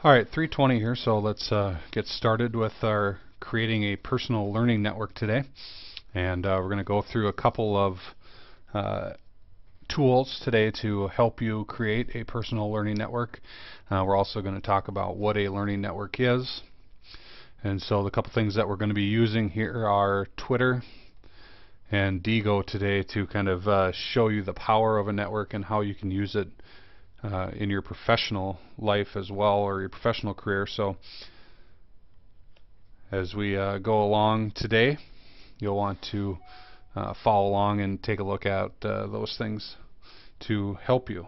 Alright, 3:20 here, so let's get started with our creating a personal learning network today. And we're going to go through a couple of tools today to help you create a personal learning network. We're also going to talk about what a learning network is. And so the couple things that we're going to be using here are Twitter and Diigo today to kind of show you the power of a network and how you can use it in your professional life as well, or your professional career. So as we go along today, you'll want to follow along and take a look at those things to help you.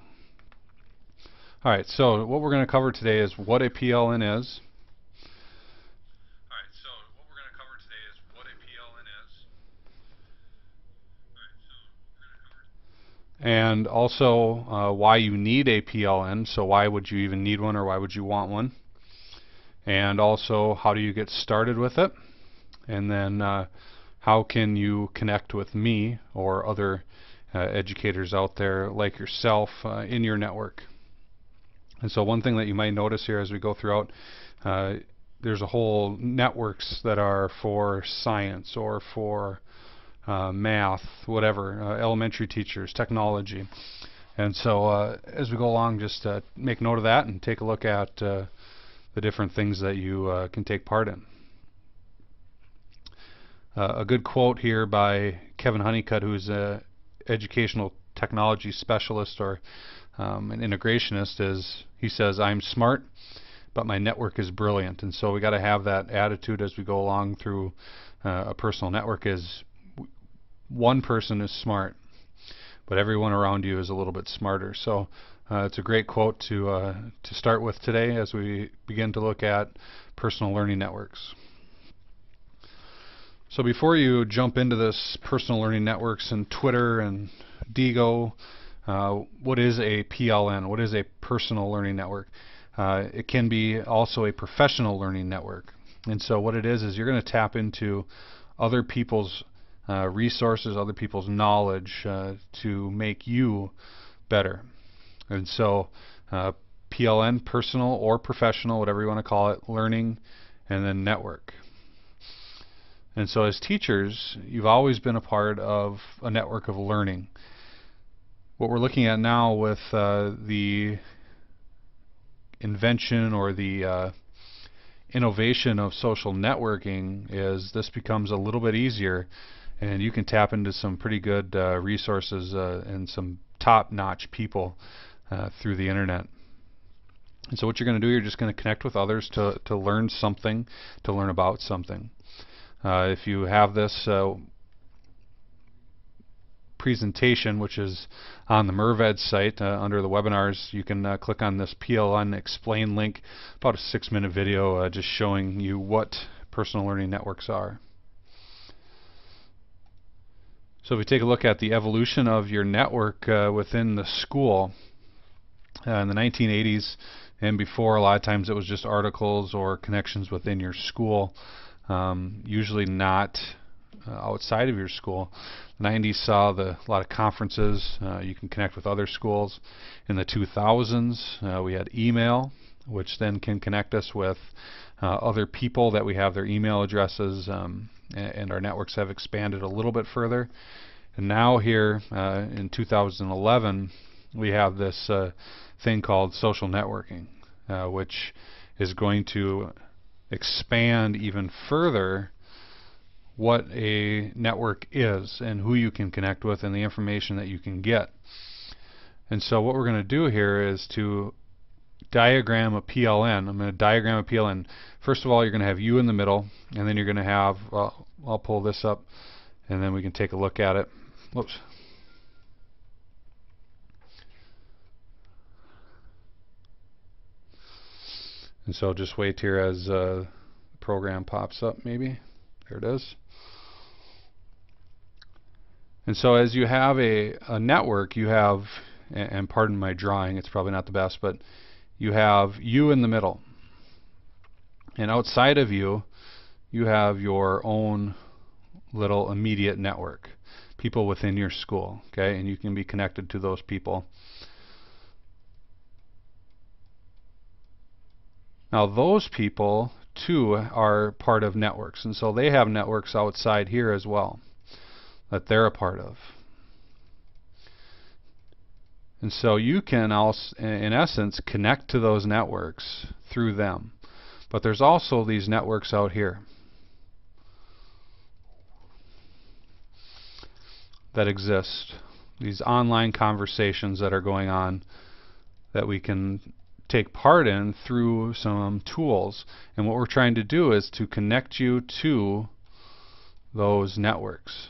Alright, so what we're going to cover today is what a PLN is. And also why you need a PLN, so why would you even need one, or why would you want one? And also how do you get started with it? And then how can you connect with me or other educators out there like yourself in your network? And so one thing that you might notice here as we go throughout, there's a whole networks that are for science or for math, whatever, elementary teachers, technology. And so as we go along, just make note of that and take a look at the different things that you can take part in. A good quote here by Kevin Honeycutt, who's an educational technology specialist or an integrationist, is he says, "I'm smart, but my network is brilliant." And so we got to have that attitude as we go along through a personal network. Is one person is smart, but everyone around you is a little bit smarter. So it's a great quote to start with today as we begin to look at personal learning networks. So before you jump into this personal learning networks and Twitter and Diigo, what is a PLN? What is a personal learning network? It can be also a professional learning network. And so what it is you're going to tap into other people's resources, other people's knowledge to make you better. And so PLN, personal or professional, whatever you want to call it, learning, and then network. And so as teachers, you've always been a part of a network of learning. What we're looking at now with the invention or the innovation of social networking is this becomes a little bit easier, and you can tap into some pretty good resources and some top-notch people through the internet. And so what you're going to do, you're just going to connect with others to learn something, to learn about something. If you have this presentation, which is on the Merv Ad site under the webinars, you can click on this PLN explain link, about a 6-minute video just showing you what personal learning networks are. So if we take a look at the evolution of your network within the school, in the 1980s and before, a lot of times it was just articles or connections within your school, usually not outside of your school. The 90s saw a lot of conferences. You can connect with other schools. In the 2000s, we had email, which then can connect us with other people that we have their email addresses, and our networks have expanded a little bit further. And now here in 2011, we have this thing called social networking, which is going to expand even further what a network is and who you can connect with and the information that you can get. And so what we're going to do here is to diagram a PLN. I'm going to diagram a PLN. First of all, you're going to have you in the middle, and then you're going to have, I'll pull this up and then we can take a look at it. Whoops. And so just wait here as the program pops up maybe. There it is. And so as you have a network, you have, and pardon my drawing, it's probably not the best, but you have you in the middle. And outside of you, you have your own little immediate network, people within your school, okay? And you can be connected to those people. Now those people too are part of networks, and so they have networks outside here as well that they're a part of. And so you can also, in essence, connect to those networks through them. But there's also these networks out here that exist, these online conversations that are going on that we can take part in through some tools. And what we're trying to do is to connect you to those networks.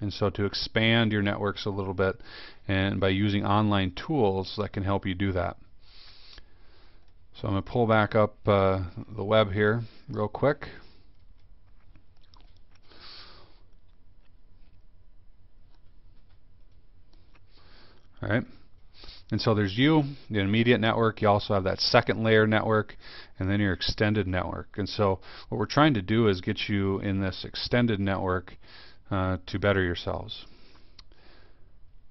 And so to expand your networks a little bit, and by using online tools that can help you do that. So I'm going to pull back up the web here real quick. All right. And so there's you, the immediate network. You also have that second layer network, and then your extended network. And so what we're trying to do is get you in this extended network to better yourselves.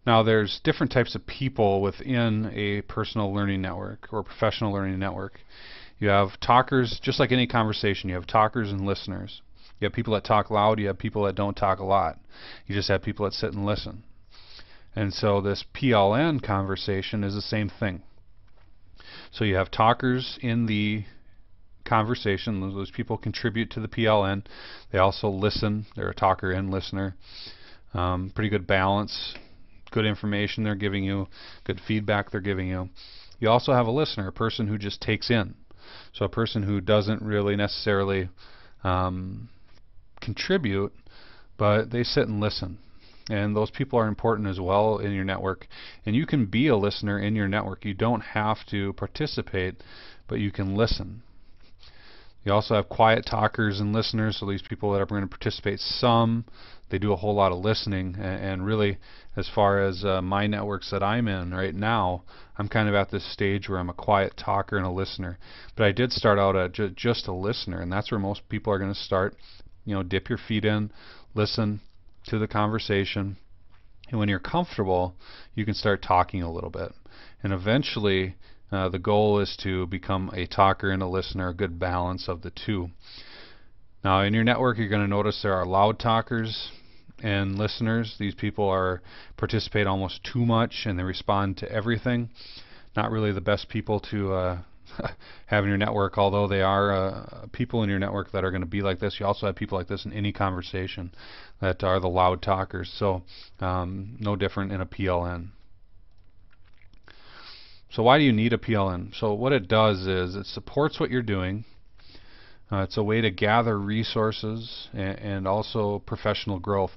Now there's different types of people within a personal learning network or professional learning network. You have talkers, just like any conversation, you have talkers and listeners. You have people that talk loud, you have people that don't talk a lot. You just have people that sit and listen. And so this PLN conversation is the same thing. So you have talkers in the conversation. Those people contribute to the PLN. They also listen. They're a talker and listener. Pretty good balance. Good information they're giving you. Good feedback they're giving you. You also have a listener, a person who just takes in. So a person who doesn't really necessarily contribute, but they sit and listen. And those people are important as well in your network. And you can be a listener in your network. You don't have to participate, but you can listen. You also have quiet talkers and listeners, so these people that are going to participate some, they do a whole lot of listening. And really, as far as my networks that I'm in right now, I'm kind of at this stage where I'm a quiet talker and a listener. But I did start out at just a listener, and that's where most people are going to start. You know, dip your feet in, listen to the conversation, and when you're comfortable, you can start talking a little bit. And eventually, the goal is to become a talker and a listener, a good balance of the two. Now, in your network, you're going to notice there are loud talkers and listeners. These people participate almost too much, and they respond to everything. Not really the best people to have in your network, although they are people in your network that are going to be like this. You also have people like this in any conversation that are the loud talkers. So no different in a PLN. So why do you need a PLN? So what it does is it supports what you're doing. It's a way to gather resources and also professional growth.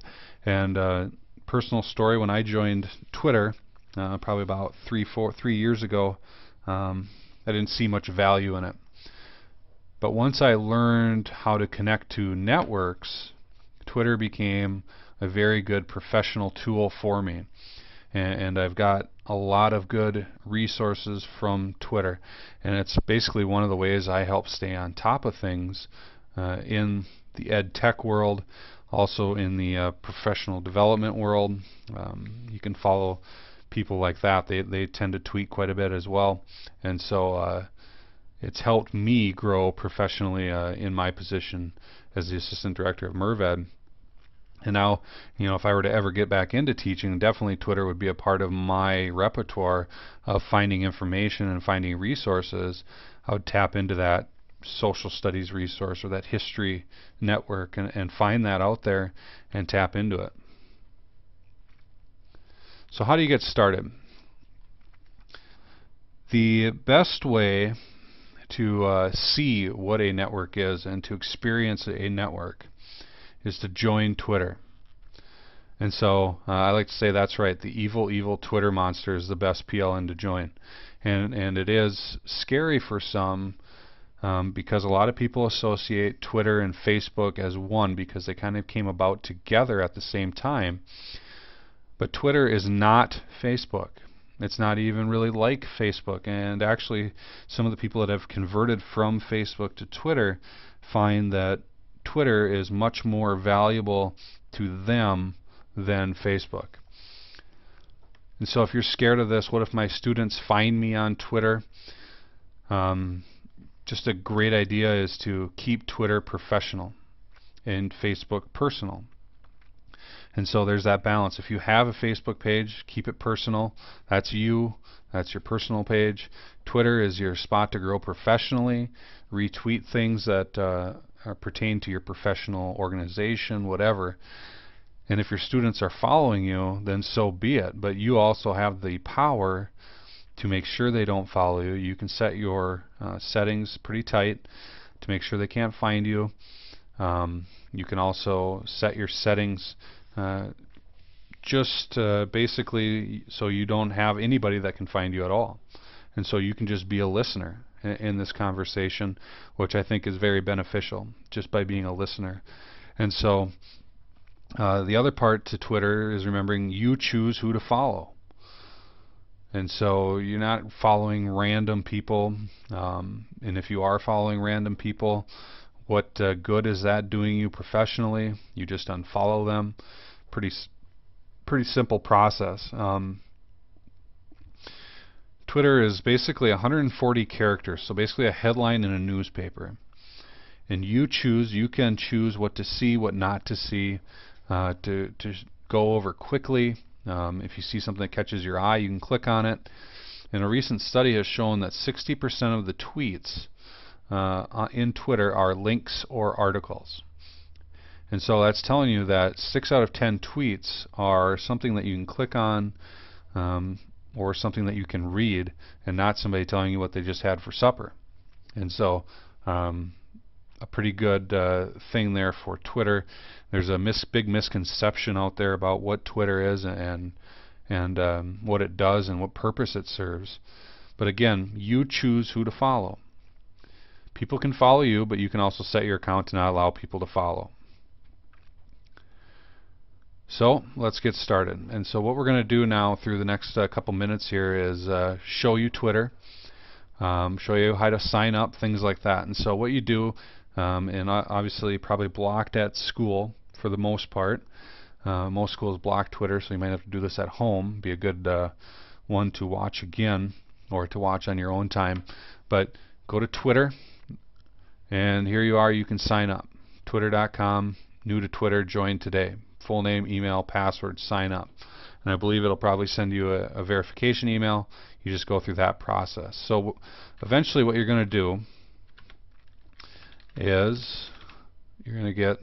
And personal story, when I joined Twitter probably about 3 years ago, I didn't see much value in it. But once I learned how to connect to networks, Twitter became a very good professional tool for me. And I've got a lot of good resources from Twitter. And it's basically one of the ways I help stay on top of things in the ed tech world, also in the professional development world. You can follow people like that. They tend to tweet quite a bit as well. And so it's helped me grow professionally in my position as the assistant director of Merv Ad. And now, you know, if I were to ever get back into teaching, definitely Twitter would be a part of my repertoire of finding information and finding resources. I would tap into that social studies resource or that history network and find that out there and tap into it. So how do you get started? The best way to see what a network is and to experience a network is to join Twitter. And so I like to say that's right, the evil Twitter monster is the best PLN to join. And it is scary for some because a lot of people associate Twitter and Facebook as one because they kind of came about together at the same time. But Twitter is not Facebook. It's not even really like Facebook. And actually, some of the people that have converted from Facebook to Twitter find that Twitter is much more valuable to them than Facebook. And so if you're scared of this, what if my students find me on Twitter? just a great idea is to keep Twitter professional and Facebook personal. And so there's that balance. If you have a Facebook page, keep it personal. That's you. That's your personal page. Twitter is your spot to grow professionally. Retweet things that pertain to your professional organization, whatever. And if your students are following you, then so be it. But you also have the power to make sure they don't follow you. You can set your settings pretty tight to make sure they can't find you. You can also set your settings basically so you don't have anybody that can find you at all. And so you can just be a listener in this conversation, which I think is very beneficial, just by being a listener. And so the other part to Twitter is remembering you choose who to follow. And so you're not following random people. And if you are following random people, what good is that doing you professionally? You just unfollow them. Pretty simple process. Twitter is basically 140 characters, so basically a headline in a newspaper. And you can choose what to see, what not to see, to go over quickly. If you see something that catches your eye, you can click on it. And a recent study has shown that 60% of the tweets in Twitter are links or articles. And so that's telling you that 6 out of 10 tweets are something that you can click on or something that you can read, and not somebody telling you what they just had for supper. And so a pretty good thing there for Twitter. There's a big misconception out there about what Twitter is and what it does and what purpose it serves. But again, you choose who to follow. People can follow you, but you can also set your account to not allow people to follow. So let's get started. And so what we're going to do now through the next couple minutes here is show you Twitter, show you how to sign up, things like that. And so what you do, and obviously probably blocked at school for the most part. Most schools block Twitter, so you might have to do this at home. Be a good one to watch again or to watch on your own time. But go to Twitter, and here you are. You can sign up. Twitter.com, new to Twitter, join today. Full name, email, password, sign up. And I believe it'll probably send you a verification email. You just go through that process. So eventually what you're going to do is you're going to get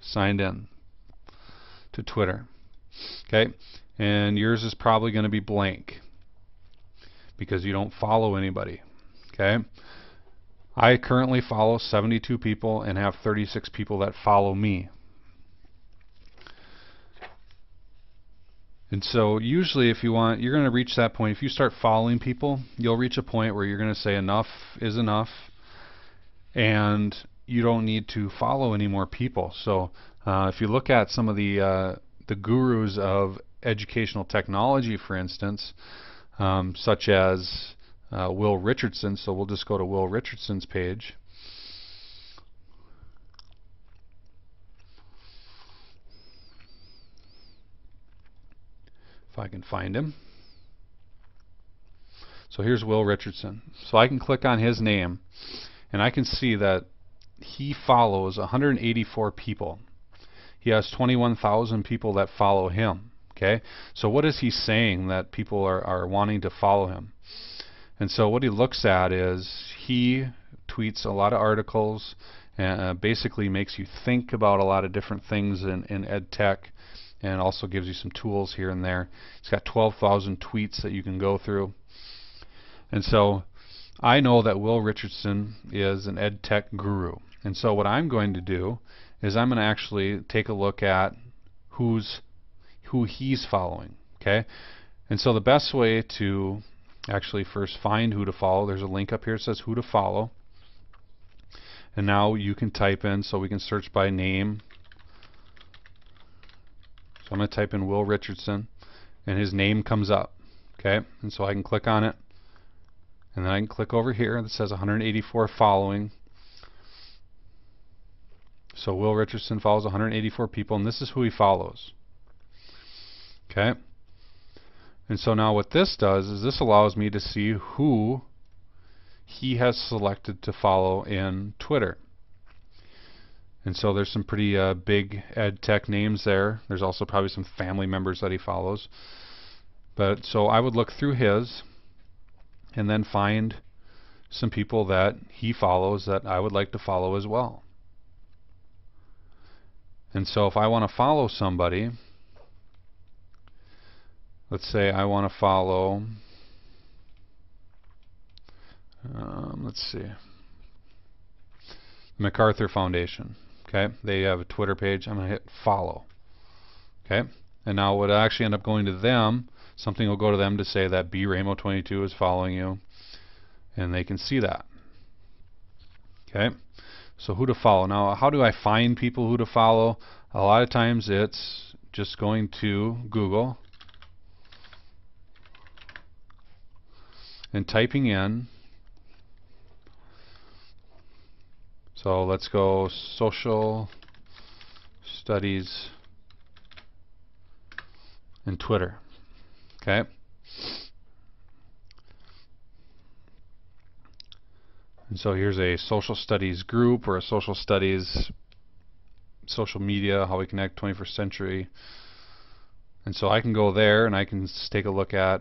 signed in to Twitter. Okay? And yours is probably going to be blank because you don't follow anybody. Okay? I currently follow 72 people and have 36 people that follow me. And so usually if you want, you're going to reach that point. If you start following people, you'll reach a point where you're going to say enough is enough, and you don't need to follow any more people. So if you look at some of the gurus of educational technology, for instance, such as Will Richardson, so we'll just go to Will Richardson's page. If I can find him. So here's Will Richardson. So I can click on his name, and I can see that he follows 184 people. He has 21,000 people that follow him. Okay, so what is he saying that people are wanting to follow him? And so what he looks at is he tweets a lot of articles and basically makes you think about a lot of different things in ed tech, and also gives you some tools here and there. He's got 12,000 tweets that you can go through. And so I know that Will Richardson is an ed tech guru. And so what I'm going to do is I'm going to actually take a look at who he's following. Okay? And so the best way to actually first find who to follow, there's a link up here that says who to follow. And now you can type in, so we can search by name. So I'm going to type in Will Richardson, and his name comes up. Okay, and so I can click on it, and then I can click over here that says 184 following. So Will Richardson follows 184 people, and this is who he follows. Okay, and so now what this does is this allows me to see who he has selected to follow in Twitter. And so there's some pretty big ed tech names there. There's also probably some family members that he follows. But so I would look through his and then find some people that he follows that I would like to follow as well. And so if I want to follow somebody, let's say I want to follow, let's see, MacArthur Foundation. Okay, they have a Twitter page. I'm going to hit follow. Okay, and now what I actually end up going to them, something will go to them to say that Raymo22 is following you, and they can see that. Okay, so who to follow. Now, how do I find people who to follow? A lot of times it's just going to Google and typing in. So let's go social studies and Twitter. Okay. And so here's a social studies group or a social studies social media, how we connect 21st century. And so I can go there and I can take a look at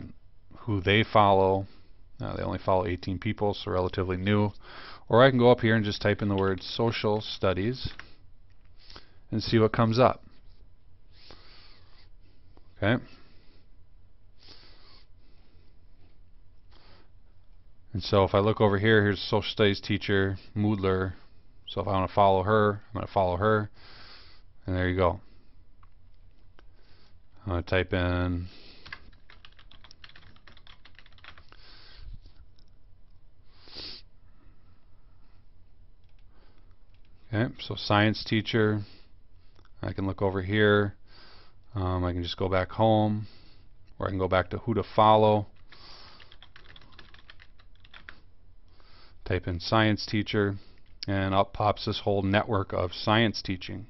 who they follow. They only follow 18 people, so relatively new. Or I can go up here and just type in the word social studies and see what comes up. Okay. And so if I look over here, here's social studies teacher, Moodler. So if I want to follow her, I'm going to follow her. And there you go. I'm going to type in okay, so science teacher. I can look over here. I can just go back home, or I can go back to who to follow. Type in science teacher, and up pops this whole network of science teaching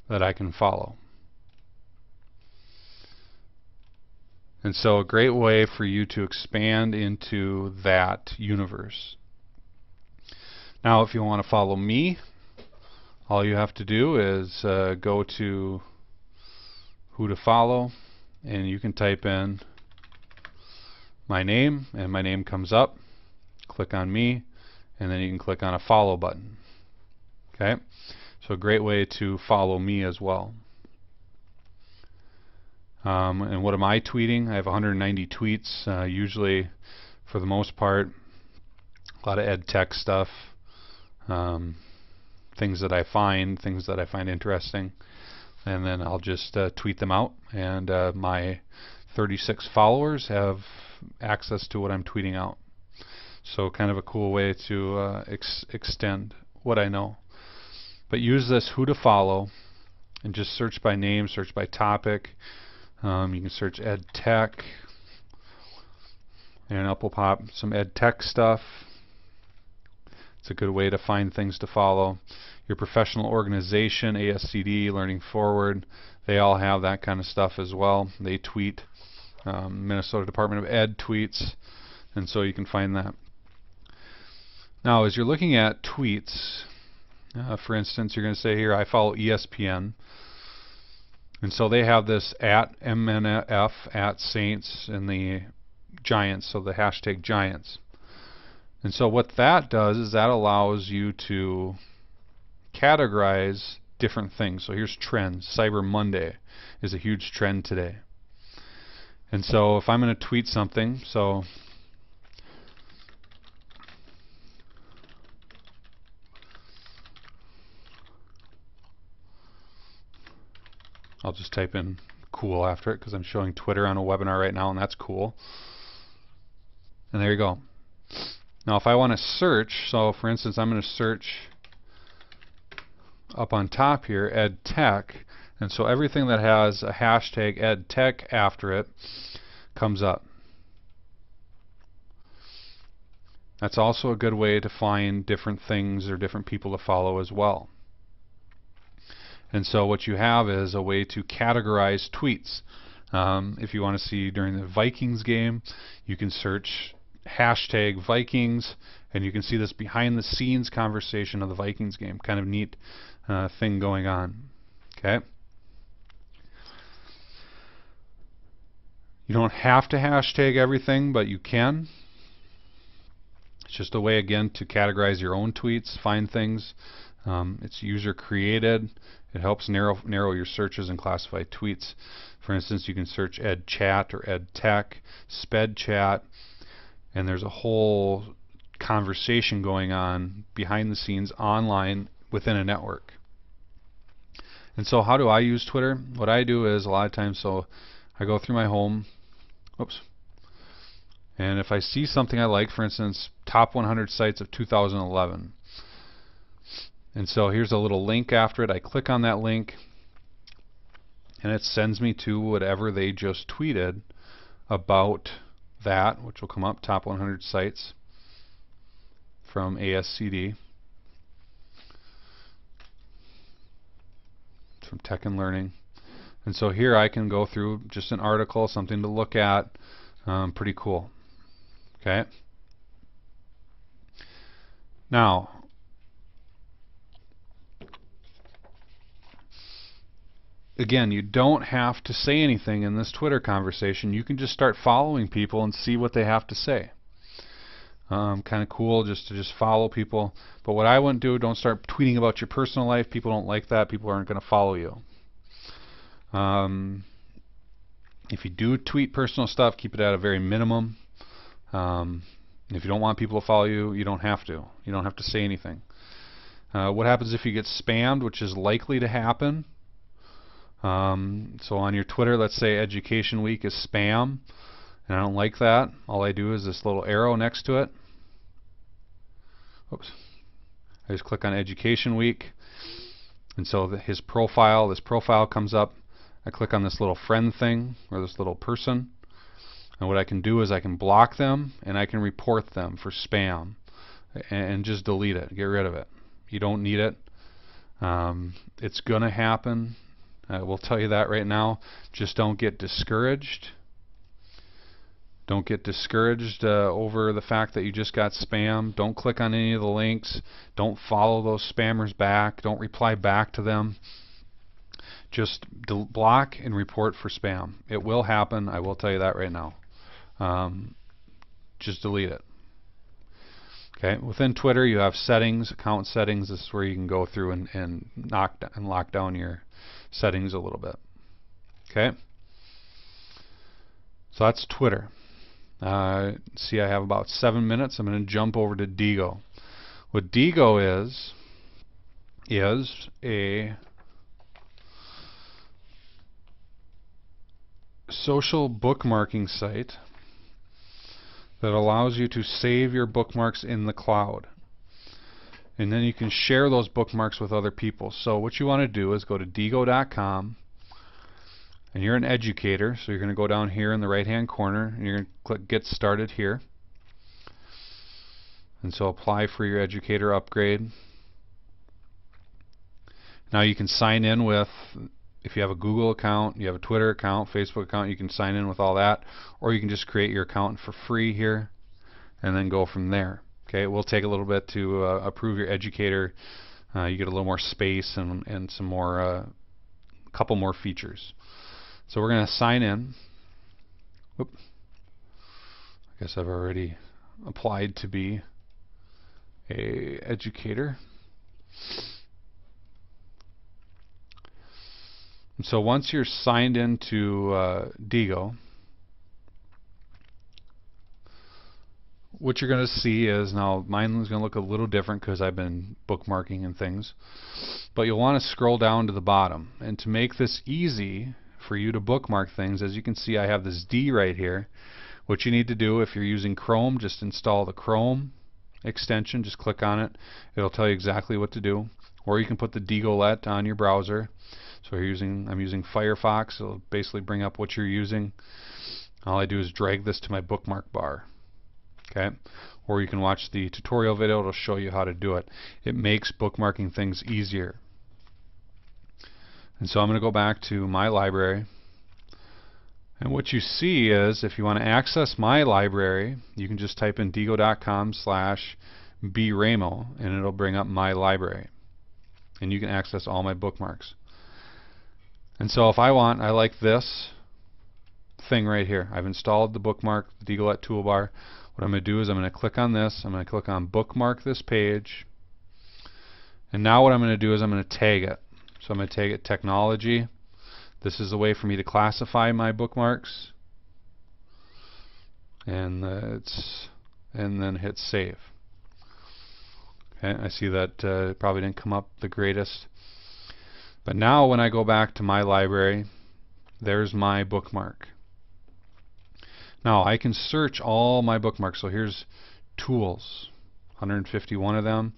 that I can follow. And so a great way for you to expand into that universe. Now if you want to follow me, all you have to do is go to who to follow, and you can type in my name, and my name comes up. Click on me, and then you can click on a follow button. Okay, so a great way to follow me as well. And what am I tweeting? I have 190 tweets, usually for the most part a lot of ed tech stuff, things that I find interesting, and then I'll just tweet them out, and my 36 followers have access to what I'm tweeting out. So kind of a cool way to extend what I know. But use this who to follow and just search by name, search by topic. You can search ed tech, and up will pop some ed tech stuff. It's a good way to find things to follow. Your professional organization, ASCD, Learning Forward, they all have that kind of stuff as well. They tweet. Minnesota Department of Ed tweets, and so you can find that. Now as you're looking at tweets, for instance, you're going to say here, I follow ESPN. And so they have this at MNF, at Saints, and the Giants, so the hashtag Giants. And so what that does is that allows you to categorize different things. So here's trends. Cyber Monday is a huge trend today. And so if I'm going to tweet something, so I'll just type in cool after it because I'm showing Twitter on a webinar right now, and that's cool. And there you go. Now if I want to search, so for instance I'm going to search up on top here ed tech, and so everything that has a hashtag ed tech after it comes up. That's also a good way to find different things or different people to follow as well. And so what you have is a way to categorize tweets. If you want to see during the Vikings game, you can search hashtag Vikings, and you can see this behind the scenes conversation of the Vikings game. Kind of neat thing going on. Okay. You don't have to hashtag everything, but you can. It's just a way, again, to categorize your own tweets, find things. It's user created. It helps narrow your searches and classify tweets. For instance, you can search ed chat or ed tech, sped chat, and there's a whole conversation going on behind the scenes online within a network. And so how do I use Twitter? What I do is a lot of times, so I go through my home, and if I see something I like, for instance, top 100 sites of 2011, and so here's a little link after it. I click on that link, and it sends me to whatever they just tweeted about that, which will come up, top 100 sites from ASCD, from Tech and Learning. And so here I can go through just an article, something to look at. Pretty cool. Okay. Now, again, you don't have to say anything in this Twitter conversation. You can just start following people and see what they have to say. Kind of cool just to follow people. But what I wouldn't do, don't start tweeting about your personal life. People don't like that. People aren't going to follow you. If you do tweet personal stuff, keep it at a very minimum. If you don't want people to follow you, you don't have to. You don't have to say anything. What happens if you get spammed, which is likely to happen? So on your Twitter, let's say Education Week is spam, and I don't like that. All I do is this little arrow next to it. Oops. I just click on Education Week, and so this profile comes up. I click on this little friend thing, or this little person, and what I can do is I can block them, and I can report them for spam, and just delete it, get rid of it. You don't need it. It's going to happen. I will tell you that right now. Just don't get discouraged. Don't get discouraged over the fact that you just got spam. Don't click on any of the links. Don't follow those spammers back. Don't reply back to them. Just block and report for spam. It will happen. I will tell you that right now. Just delete it. Okay. Within Twitter, you have settings, account settings. This is where you can go through and lock down your settings a little bit. Okay. So that's Twitter. See, I have about 7 minutes. I'm going to jump over to Diigo. What Diigo is a social bookmarking site that allows you to save your bookmarks in the cloud. And then you can share those bookmarks with other people. So what you want to do is go to Diigo.com, and you're an educator, so you're going to go down here in the right hand corner, and you're going to click Get Started here. And so apply for your educator upgrade. Now you can sign in with, if you have a Google account, you have a Twitter account, Facebook account, you can sign in with all that, or you can just create your account for free here and then go from there. Okay, it will take a little bit to approve your educator. You get a little more space and some more, a couple more features. So we're going to sign in. Whoop. I guess I've already applied to be a educator. And so once you're signed into Diigo, what you're going to see is, now mine is going to look a little different because I've been bookmarking and things, but you'll want to scroll down to the bottom. And to make this easy for you to bookmark things, as you can see, I have this D right here. What you need to do, if you're using Chrome, just install the Chrome extension, just click on it. It'll tell you exactly what to do. Or you can put the Diigolet on your browser. So I'm using Firefox. It'll basically bring up what you're using. All I do is drag this to my bookmark bar. Okay? Or you can watch the tutorial video. It'll show you how to do it. It makes bookmarking things easier. And so I'm going to go back to my library. And what you see is if you want to access my library, you can just type in diigo.com/braymo and it'll bring up my library. And you can access all my bookmarks. And so if I like this thing right here. I've installed the bookmark, the Diigo toolbar. What I'm going to do is I'm going to click on this. I'm going to click on bookmark this page. And now what I'm going to do is I'm going to tag it. So I'm going to tag it technology. This is a way for me to classify my bookmarks. And then hit save. Okay, I see that it probably didn't come up the greatest. But now when I go back to my library, there's my bookmark. Now I can search all my bookmarks. So here's tools, 151 of them.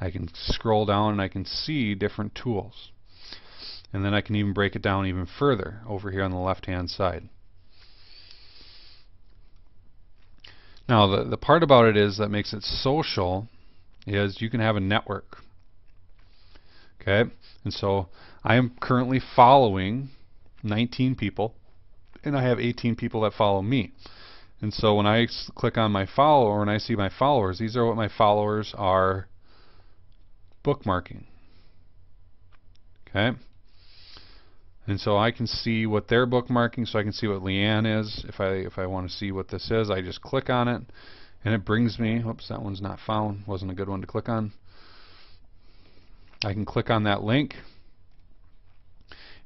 I can scroll down and I can see different tools. And then I can even break it down even further over here on the left hand side. Now the part about it is that makes it social is you can have a network. Okay, and so I am currently following 19 people and I have 18 people that follow me. And so when I click on my follower and I see my followers, these are what my followers are bookmarking. Okay, and so I can see what they're bookmarking, so I can see what Leanne is. If I want to see what this is, I just click on it and it brings me, oops, that one's not found, wasn't a good one to click on. I can click on that link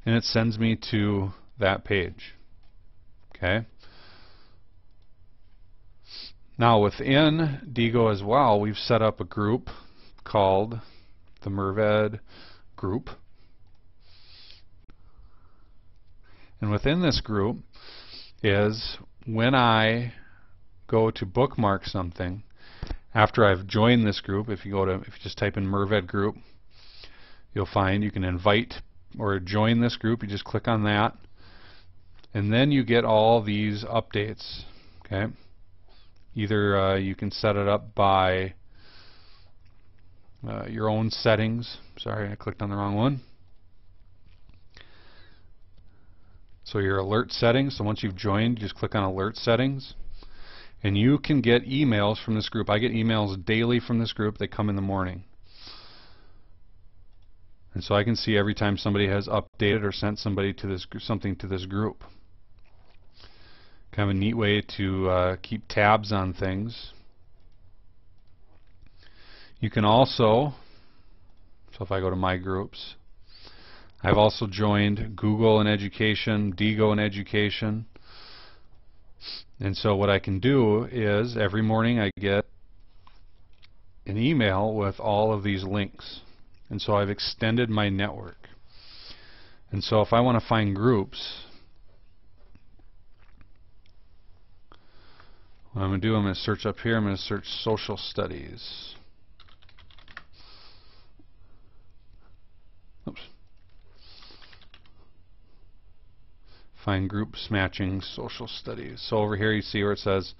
and it sends me to that page. Okay. Now within Diigo as well, we've set up a group called the Merv Ad Group. And within this group is when I go to bookmark something, after I've joined this group, if you just type in Merv Ad Group, you'll find you can invite or join this group. You just click on that. And then you get all these updates. Okay. Either you can set it up by your own settings. Sorry, I clicked on the wrong one. So your alert settings. So once you've joined, you just click on alert settings. And you can get emails from this group. I get emails daily from this group. They come in the morning. And so I can see every time somebody has updated or sent somebody to this something to this group. Kind of a neat way to keep tabs on things. You can also, so if I go to my groups, I've also joined Google in Education, Diigo in Education. And so what I can do is every morning I get an email with all of these links. And so I've extended my network. And so if I want to find groups, what I'm going to do, I'm going to search up here. I'm going to search social studies. Oops. Find groups matching social studies. So over here you see where it says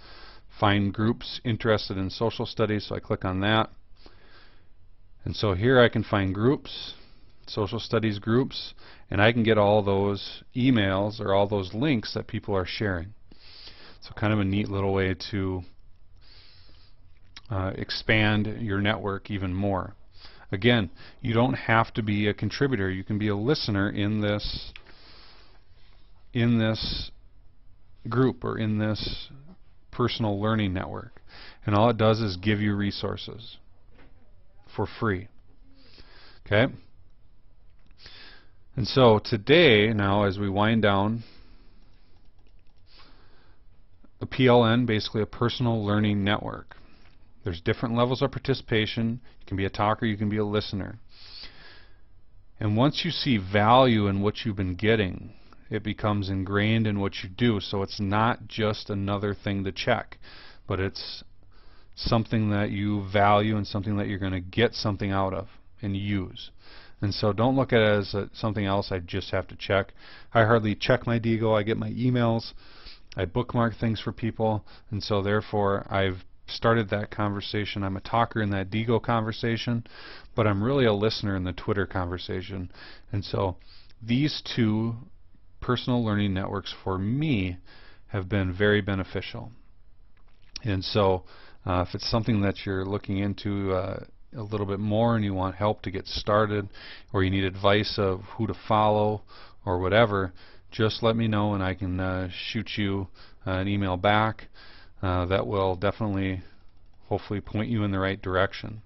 find groups interested in social studies. So I click on that. And so here I can find groups, social studies groups, and I can get all those emails or all those links that people are sharing. So kind of a neat little way to expand your network even more. Again, you don't have to be a contributor. You can be a listener in this group or in this personal learning network. And all it does is give you resources for free. Okay? And so today, now as we wind down, a PLN, basically a personal learning network. There's different levels of participation. You can be a talker, you can be a listener. And once you see value in what you've been getting, it becomes ingrained in what you do. So it's not just another thing to check, but it's something that you value and something that you're going to get something out of and use. And so don't look at it as something else I just have to check. I hardly check my Diigo. I get my emails. I bookmark things for people, and so therefore I've started that conversation. I'm a talker in that Diigo conversation, but I'm really a listener in the Twitter conversation. And so these two personal learning networks for me have been very beneficial. And so if it's something that you're looking into a little bit more and you want help to get started, or you need advice of who to follow or whatever, just let me know and I can shoot you an email back that will definitely hopefully point you in the right direction.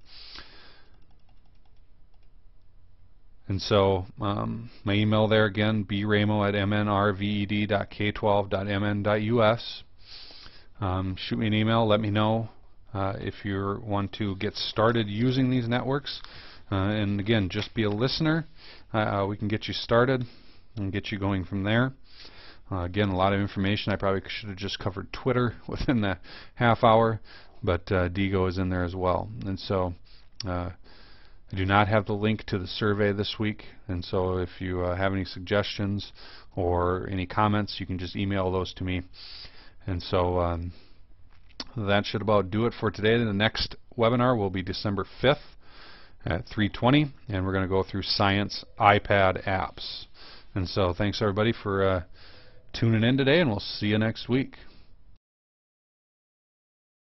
And so my email there again, braymo@mnrved.k12.mn.us. Shoot me an email, let me know if you want to get started using these networks. And again, just be a listener. We can get you started and get you going from there. Again, a lot of information. I probably should have just covered Twitter within the half hour, but Diigo is in there as well. And so I do not have the link to the survey this week, and so if you have any suggestions or any comments, you can just email those to me. And so that should about do it for today. The next webinar will be December 5th at 3:20, and we're going to go through science iPad apps. And so thanks everybody for tuning in today, and we'll see you next week.